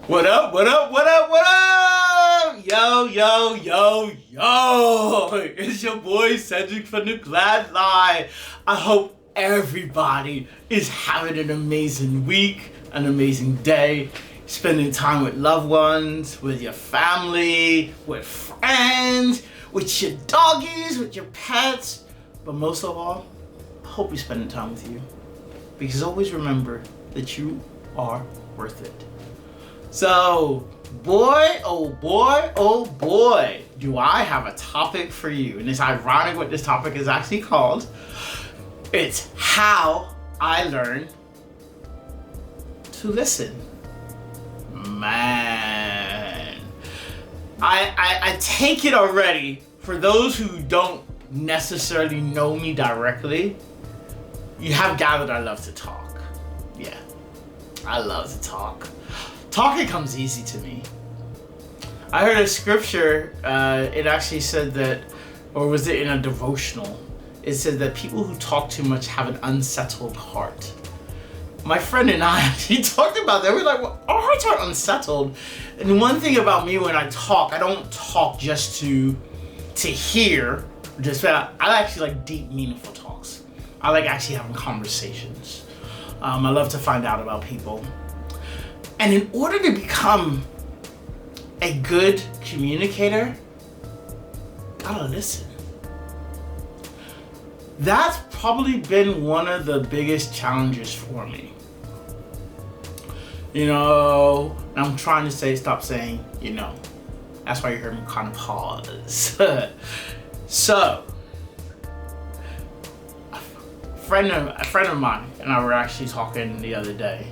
What up, what up, what up, what up? Yo, yo, yo, yo. It's your boy Cedric from the Glad Lie. I hope everybody is having an amazing week, an amazing day, spending time with loved ones, with your family, with friends, with your doggies, with your pets. But most of all, I hope you're spending time with you. Because always remember that you are worth it. So, boy, oh boy, oh boy, do I have a topic for you. And it's ironic what this topic is actually called. It's how I learned to listen. Man, I take it already. For those who don't necessarily know me directly, you have gathered I love to talk. Yeah, I love to talk. Talking comes easy to me. I heard a scripture, it actually said that, or was it in a devotional? It said that people who talk too much have an unsettled heart. My friend and I actually talked about that. We're like, well, our hearts are unsettled. And one thing about me when I talk, I don't talk just to hear. I actually like deep, meaningful talks. I like actually having conversations. I love to find out about people. And in order to become a good communicator, gotta listen. That's probably been one of the biggest challenges for me. You know, I'm trying to stop saying, you know. That's why you heard me kind of pause. So, a friend of mine and I were actually talking the other day.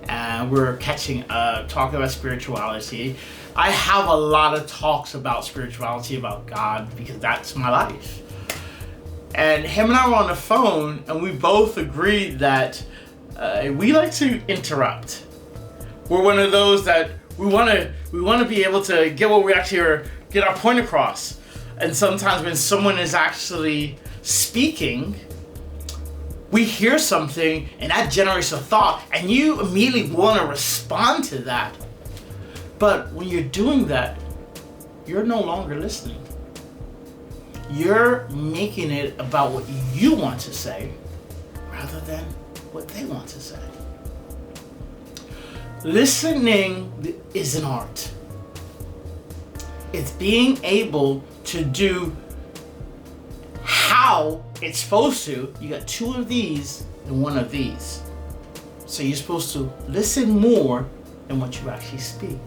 And we're talking about spirituality. I have a lot of talks about spirituality, about God, because that's my life. And him and I were on the phone, and we both agreed that we like to interrupt. We're one of those that we want to be able to get what we actually are, get our point across. And sometimes when someone is actually speaking, we hear something and that generates a thought and you immediately want to respond to that. But when you're doing that, you're no longer listening. You're making it about what you want to say rather than what they want to say. Listening is an art. It's being able to do how it's supposed to. You got two of these and one of these. So you're supposed to listen more than what you actually speak.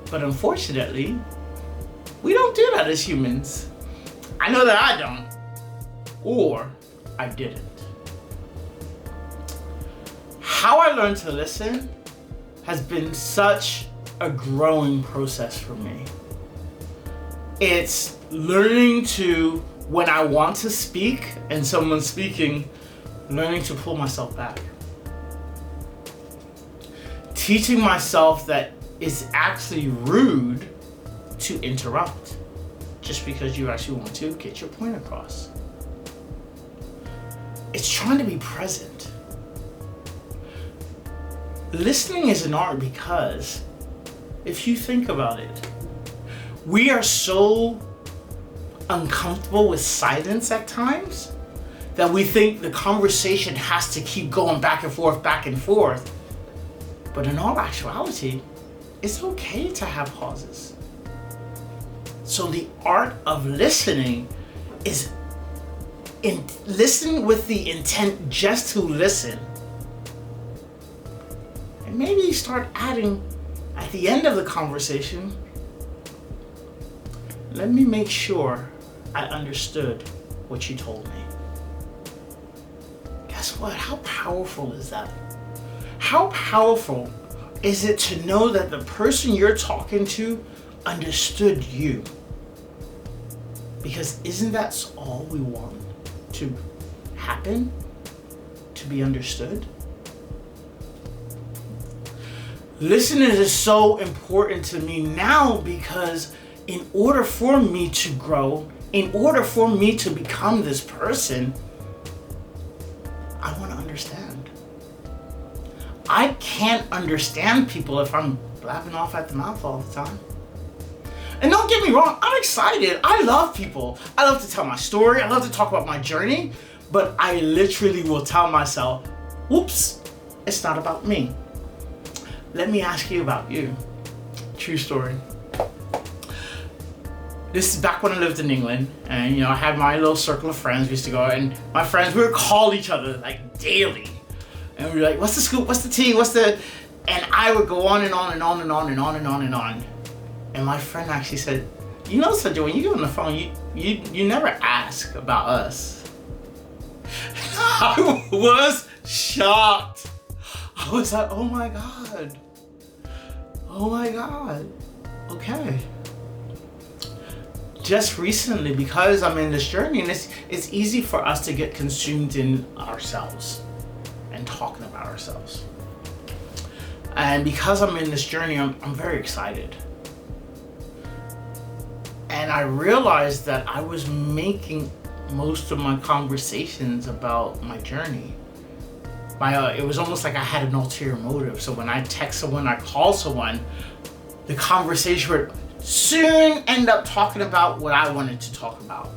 But unfortunately, we don't do that as humans. I know that I don't. Or I didn't. How I learned to listen has been such a growing process for me. It's learning to, when I want to speak and someone's speaking, learning to pull myself back. Teaching myself that it's actually rude to interrupt just because you actually want to get your point across. It's trying to be present. Listening is an art because if you think about it, we are so uncomfortable with silence at times that we think the conversation has to keep going back and forth, back and forth. But in all actuality, it's okay to have pauses. So the art of listening is listen with the intent just to listen. And maybe start adding at the end of the conversation, let me make sure I understood what you told me. Guess what? How powerful is that? How powerful is it to know that the person you're talking to understood you? Because isn't that all we want to happen? To be understood? Listening is so important to me now because in order for me to grow, in order for me to become this person, I want to understand. I can't understand people if I'm blabbing off at the mouth all the time. And don't get me wrong, I'm excited. I love people. I love to tell my story. I love to talk about my journey. But I literally will tell myself, whoops, it's not about me. Let me ask you about you. True story. This is back when I lived in England, and I had my little circle of friends. We used to go, and my friends, we would call each other like daily. And we'd be like, what's the scoop? What's the tea? And I would go on and on and on and on and on and on and on. And my friend actually said, Sanjay, when you get on the phone, you never ask about us. I was shocked. I was like, oh my God. Okay. Just recently, because I'm in this journey, and it's easy for us to get consumed in ourselves and talking about ourselves. And because I'm in this journey, I'm very excited. And I realized that I was making most of my conversations about my journey. It was almost like I had an ulterior motive. So when I text someone, I call someone, the conversation would soon end up talking about what I wanted to talk about.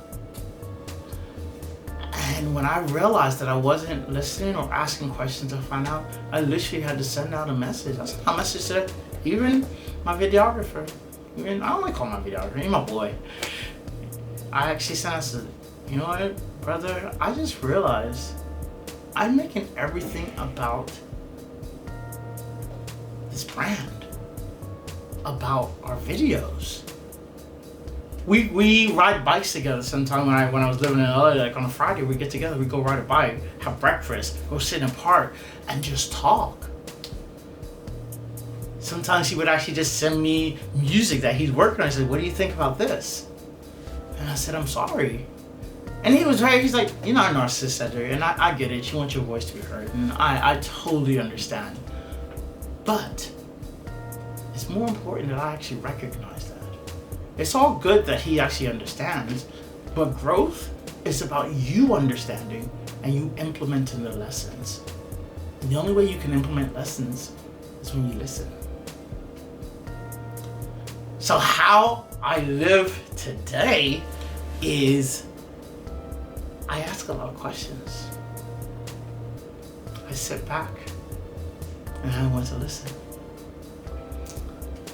And when I realized that I wasn't listening or asking questions to find out, I literally had to send out a message. I sent out a message to even my videographer. I don't like calling my videographer, he's my boy. I actually sent out, said, you know what, brother, I just realized I'm making everything about this brand, about our videos. We ride bikes together sometime when I was living in LA, like on a Friday, we get together, we go ride a bike, have breakfast, go sit in a park, and just talk. Sometimes he would actually just send me music that he's working on. I said, what do you think about this? And I said, I'm sorry. And he's like, you're not a narcissist, Cedric, and I get it. You want your voice to be heard, and I totally understand. But it's more important that I actually recognize that. It's all good that he actually understands, but growth is about you understanding and you implementing the lessons. And the only way you can implement lessons is when you listen. So how I live today is I ask a lot of questions. I sit back and I want to listen.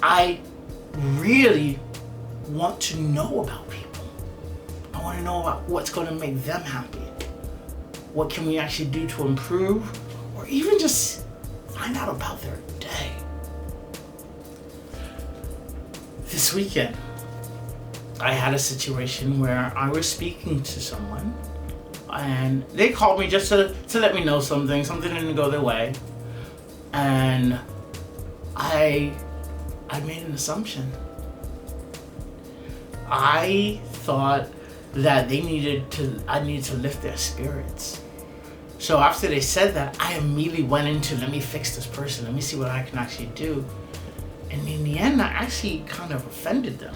I really want to know about people. I want to know about what's going to make them happy. What can we actually do to improve, or even just find out about their day. This weekend, I had a situation where I was speaking to someone and they called me just to let me know something didn't go their way. And I made an assumption. I thought that I needed to lift their spirits. So after they said that, I immediately went into, let me fix this person, let me see what I can actually do. And in the end, I actually kind of offended them.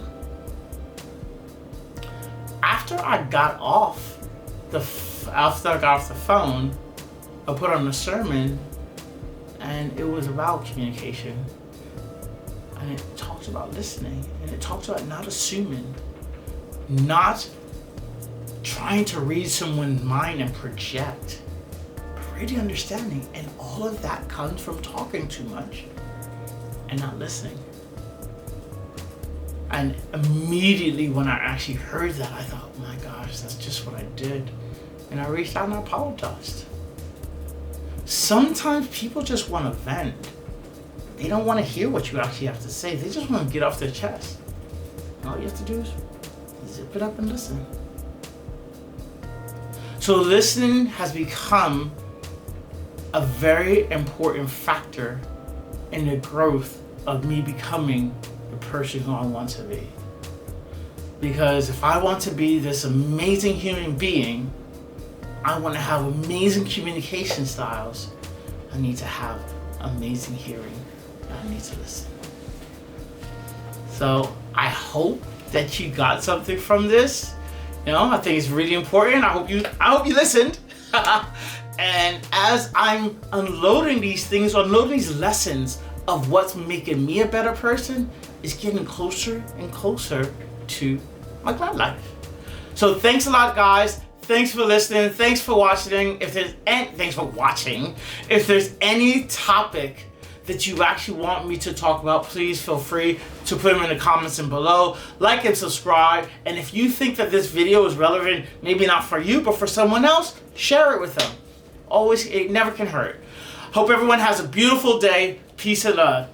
After I got off the phone, I put on a sermon, and it was about communication. And it talks about listening, and it talks about not assuming, not trying to read someone's mind and project, but really understanding. And all of that comes from talking too much and not listening. And immediately when I actually heard that, I thought, oh my gosh, that's just what I did. And I reached out and I apologized. Sometimes people just want to vent. They don't want to hear what you actually have to say. They just want to get off their chest. And all you have to do is zip it up and listen. So listening has become a very important factor in the growth of me becoming the person who I want to be. Because if I want to be this amazing human being, I want to have amazing communication styles, I need to have amazing hearing. I need to listen. So I hope that you got something from this. I think it's really important. I hope you listened. And as I'm unloading these things, unloading these lessons of what's making me a better person, is getting closer and closer to my glad life. So thanks a lot, guys. Thanks for listening. Thanks for watching. Thanks for watching. If there's any topic that you actually want me to talk about, please feel free to put them in the comments and below. Like and subscribe. And if you think that this video is relevant, maybe not for you, but for someone else, share it with them. Always, it never can hurt. Hope everyone has a beautiful day. Peace and love.